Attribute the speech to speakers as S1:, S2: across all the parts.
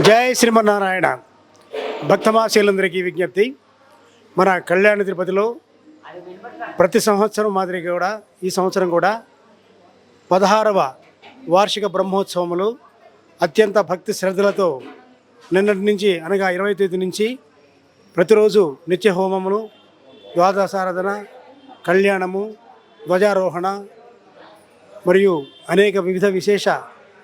S1: జై శ్రీమన్నారాయణ. భక్తమాశీలందరికీ విజ్ఞప్తి. మన కళ్యాణ తిరుపతిలో ప్రతి సంవత్సరం మాదిరిగా కూడా ఈ సంవత్సరం కూడా 16వ వార్షిక బ్రహ్మోత్సవములు అత్యంత భక్తి శ్రద్ధలతో నిన్నటి నుంచి అనగా 20వ తేదీ నుంచి ప్రతిరోజు నిత్య హోమములు, ద్వాదశారాధన, కళ్యాణము, ధ్వజారోహణ మరియు అనేక వివిధ విశేష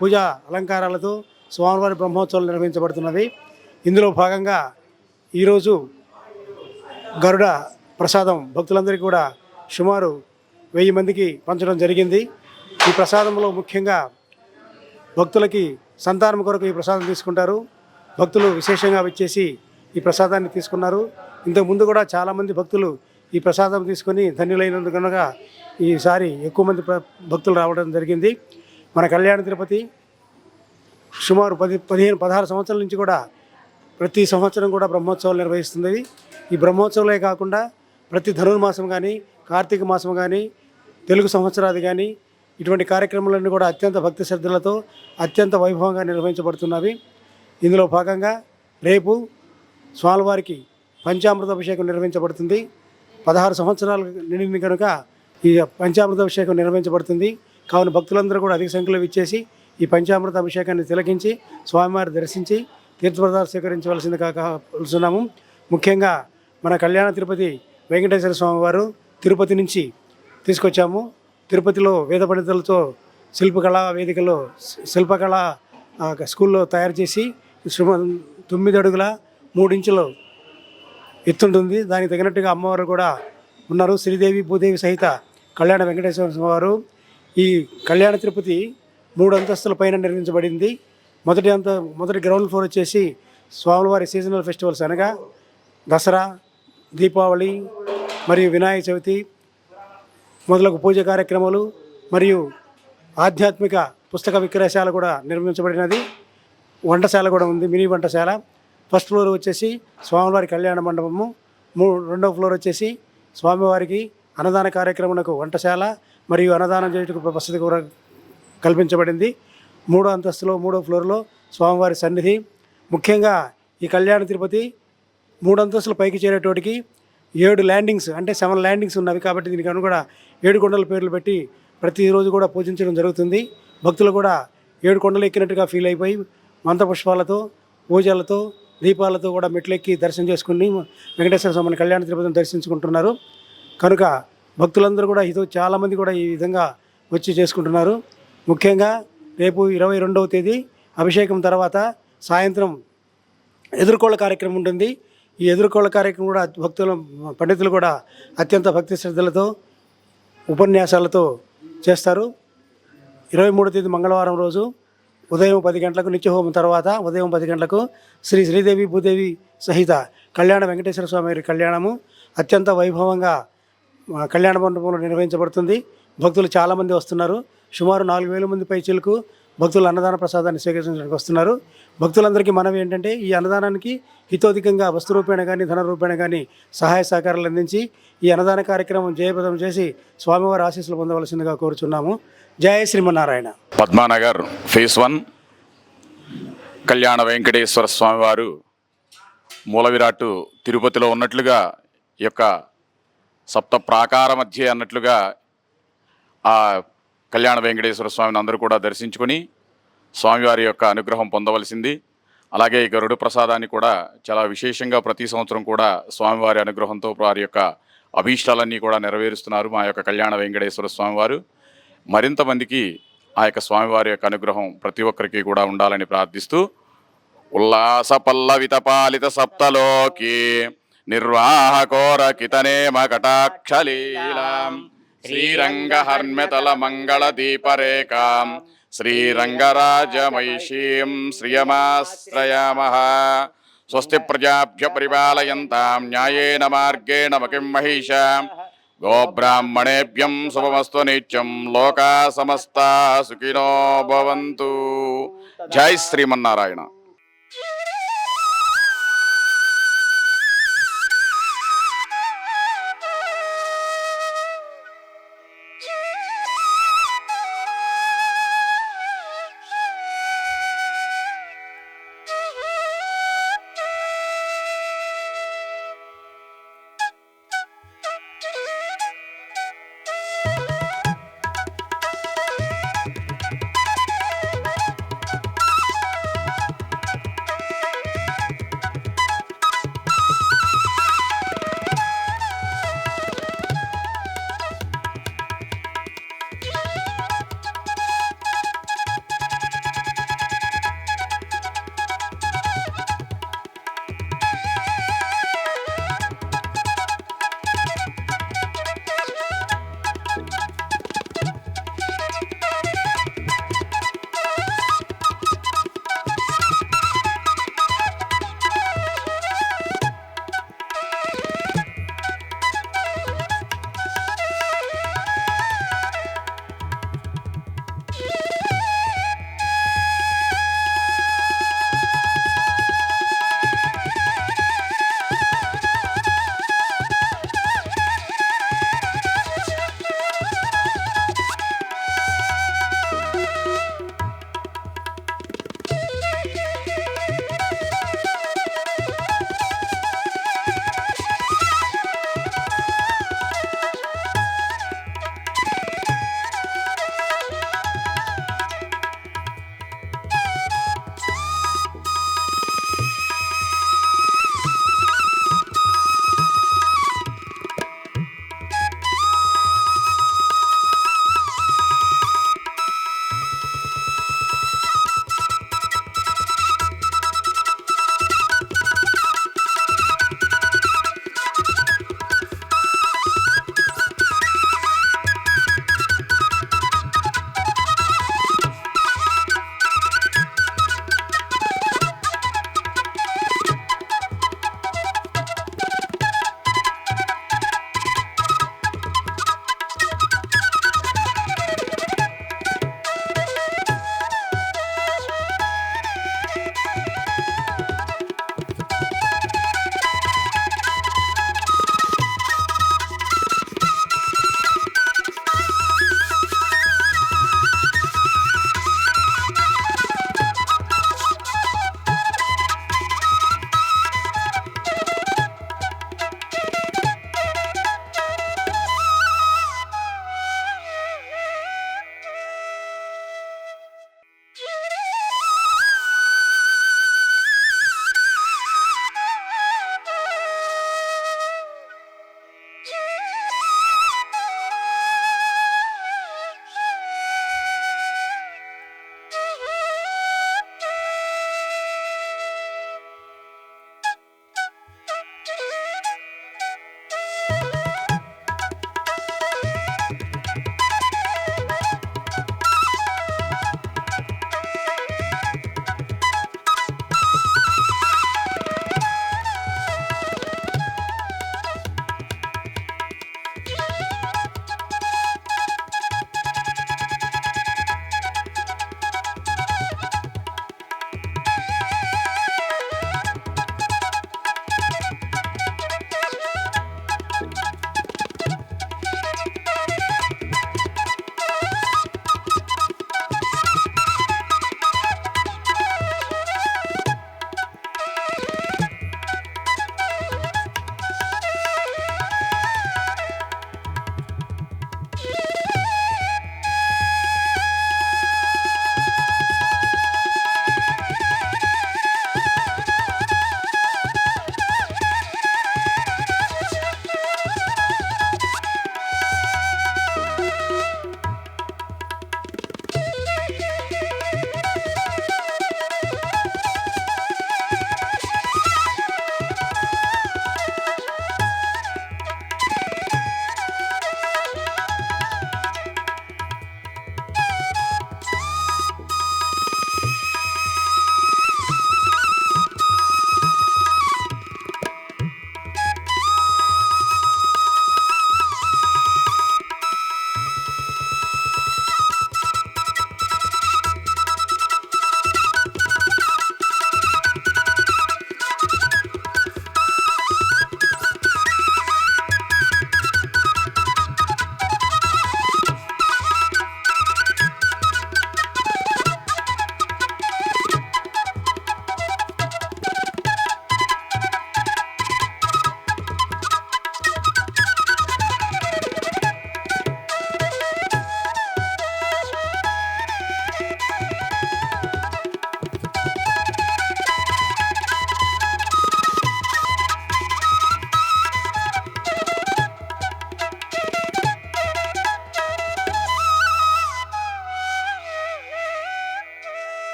S1: పూజా అలంకారాలతో స్వామివారి బ్రహ్మోత్సవాలు నిర్వహించబడుతున్నవి. ఇందులో భాగంగా ఈరోజు గరుడ ప్రసాదం భక్తులందరికీ కూడా సుమారు 1000 మందికి పంచడం జరిగింది. ఈ ప్రసాదంలో ముఖ్యంగా భక్తులకి సంతానం కొరకు ఈ ప్రసాదం తీసుకుంటారు. భక్తులు విశేషంగా వచ్చేసి ఈ ప్రసాదాన్ని తీసుకున్నారు. ఇంతకుముందు కూడా చాలామంది భక్తులు ఈ ప్రసాదం తీసుకొని ధన్యులైనందుకు కనుక ఈసారి ఎక్కువ మంది భక్తులు రావడం జరిగింది. మన కళ్యాణ తిరుపతి సుమారు 15-16 సంవత్సరాల నుంచి కూడా ప్రతి సంవత్సరం కూడా బ్రహ్మోత్సవాలు నిర్వహిస్తుంది. ఈ బ్రహ్మోత్సవాలే కాకుండా ప్రతి ధనుర్మాసం కానీ, కార్తీక మాసం కానీ, తెలుగు సంవత్సరాది కానీ ఇటువంటి కార్యక్రమాలన్నీ కూడా అత్యంత భక్తి శ్రద్ధలతో అత్యంత వైభవంగా నిర్వహించబడుతున్నవి. ఇందులో భాగంగా రేపు స్వామివారికి పంచామృత అభిషేకం నిర్వహించబడుతుంది. 16 సంవత్సరాలు నిండింది కనుక ఈ పంచామృత అభిషేకం నిర్వహించబడుతుంది. కావున భక్తులందరూ కూడా అధిక సంఖ్యలో విచ్చేసి ఈ పంచామృత అభిషేకాన్ని తిలకించి స్వామివారి దర్శించి తీర్థప్రసాదాలు స్వీకరించవలసిందిగా కోరుతున్నాము. ముఖ్యంగా మన కళ్యాణ తిరుపతి వెంకటేశ్వర స్వామివారు తిరుపతి నుంచి తీసుకొచ్చాము. తిరుపతిలో వేద పండితులతో శిల్పకళా వేదికలో శిల్పకళా స్కూల్లో తయారు చేసి 9 అడుగుల 3 ఇంచుల ఎత్తుంటుంది. దానికి తగినట్టుగా అమ్మవారు కూడా ఉన్నారు. శ్రీదేవి భూదేవి సహిత కళ్యాణ వెంకటేశ్వర స్వామివారు. ఈ కళ్యాణ తిరుపతి 3 అంతస్తుల పైన నిర్మించబడింది. మొదటి గ్రౌండ్ ఫ్లోర్ వచ్చేసి స్వామివారి సీజనల్ ఫెస్టివల్స్ అనగా దసరా, దీపావళి మరియు వినాయక చవితి మొదలగు పూజ కార్యక్రమాలు మరియు ఆధ్యాత్మిక పుస్తక విక్రయశాల కూడా నిర్మించబడినది. వంటశాల కూడా ఉంది, మినీ వంటశాల. ఫస్ట్ ఫ్లోర్ వచ్చేసి స్వామివారి కళ్యాణ మండపము, రెండవ ఫ్లోర్ వచ్చేసి స్వామివారికి అన్నదాన కార్యక్రమాలకు వంటశాల మరియు అన్నదానం చేయటకు వసతి కూడా కల్పించబడింది. 3వ అంతస్తులో 3వ ఫ్లోర్లో స్వామివారి సన్నిధి. ముఖ్యంగా ఈ కళ్యాణ తిరుపతి 3 అంతస్తుల పైకి చేరేటోటికి 7 ల్యాండింగ్స్ అంటే 7 ల్యాండింగ్స్ ఉన్నవి. కాబట్టి దీనికి కూడా 7 కొండల పేర్లు పెట్టి ప్రతిరోజు కూడా పూజించడం జరుగుతుంది. భక్తులు కూడా 7 కొండలు ఎక్కినట్టుగా ఫీల్ అయిపోయి మంత్రపుష్పాలతో, పూజలతో, దీపాలతో కూడా మెట్లెక్కి దర్శనం చేసుకుని వెంకటేశ్వర స్వామిని కళ్యాణ తిరుపతిని దర్శించుకుంటున్నారు. కనుక భక్తులందరూ కూడా చాలామంది కూడా ఈ విధంగా వచ్చి చేసుకుంటున్నారు. ముఖ్యంగా రేపు 22వ తేదీ అభిషేకం తర్వాత సాయంత్రం ఎదుర్కోళ్ళ కార్యక్రమం ఉంటుంది. ఈ ఎదుర్కోళ్ళ కార్యక్రమం కూడా పండితులు కూడా అత్యంత భక్తి శ్రద్ధలతో ఉపన్యాసాలతో చేస్తారు. 23వ తేదీ మంగళవారం రోజు ఉదయం 10 గంటలకు నిత్యహోమం తర్వాత ఉదయం 10 గంటలకు శ్రీదేవి భూదేవి సహిత కళ్యాణ వెంకటేశ్వర స్వామి కళ్యాణము అత్యంత వైభవంగా కళ్యాణ మండపంలో నిర్వహించబడుతుంది. భక్తులు చాలామంది వస్తున్నారు. సుమారు 4000 మంది పై చిలుకు భక్తులు అన్నదాన ప్రసాదాన్ని స్వీకరించడానికి వస్తున్నారు. భక్తులందరికీ మనవి ఏంటంటే ఈ అన్నదానానికి హితోధికంగా వస్తు రూపేణ కానీ, ధన రూపేణ కానీ సహాయ సహకారాలు అందించి ఈ అన్నదాన కార్యక్రమం జయప్రదం చేసి స్వామివారి ఆశీస్సులు పొందవలసిందిగా కోరుచున్నాము. జయ శ్రీమన్నారాయణ.
S2: పద్మానగర్ ఫేజ్ 1 కళ్యాణ వెంకటేశ్వర స్వామివారు మూల విరాట్టు తిరుపతిలో ఉన్నట్లుగా ఈ యొక్క సప్త ప్రాకార మధ్య అన్నట్లుగా ఆ కళ్యాణ వెంకటేశ్వర స్వామిని అందరూ కూడా దర్శించుకొని స్వామివారి యొక్క అనుగ్రహం పొందవలసింది. అలాగే ఈ గరుడ ప్రసాదాన్ని కూడా చాలా విశేషంగా ప్రతి సంవత్సరం కూడా స్వామివారి అనుగ్రహంతో వారి యొక్క అభీష్టాలన్నీ కూడా నెరవేరుస్తున్నారు మా యొక్క కళ్యాణ వెంకటేశ్వర స్వామివారు. మరింత మందికి ఆ యొక్క స్వామివారి యొక్క అనుగ్రహం ప్రతి ఒక్కరికి కూడా ఉండాలని ప్రార్థిస్తూ ఉల్లాస పల్లవిత పాలిత సప్తలోకి నిర్వాహకోర కితనేమ కటాక్షలీలాం శ్రీరంగహర్మ్యతల మంగళ దీపరేఖాం శ్రీరంగరాజమైషీం శ్రియమాశ్రయామః. స్వస్తి ప్రజాభ్య పరిపాలయంతాం న్యాయేన మార్గేణ మహిం మహిషాం. గోబ్రాహ్మణేభ్యం శుభమస్తు నిత్యం. లోకా సమస్తా సుఖినో భవంతు. జై శ్రీమన్నారాయణ.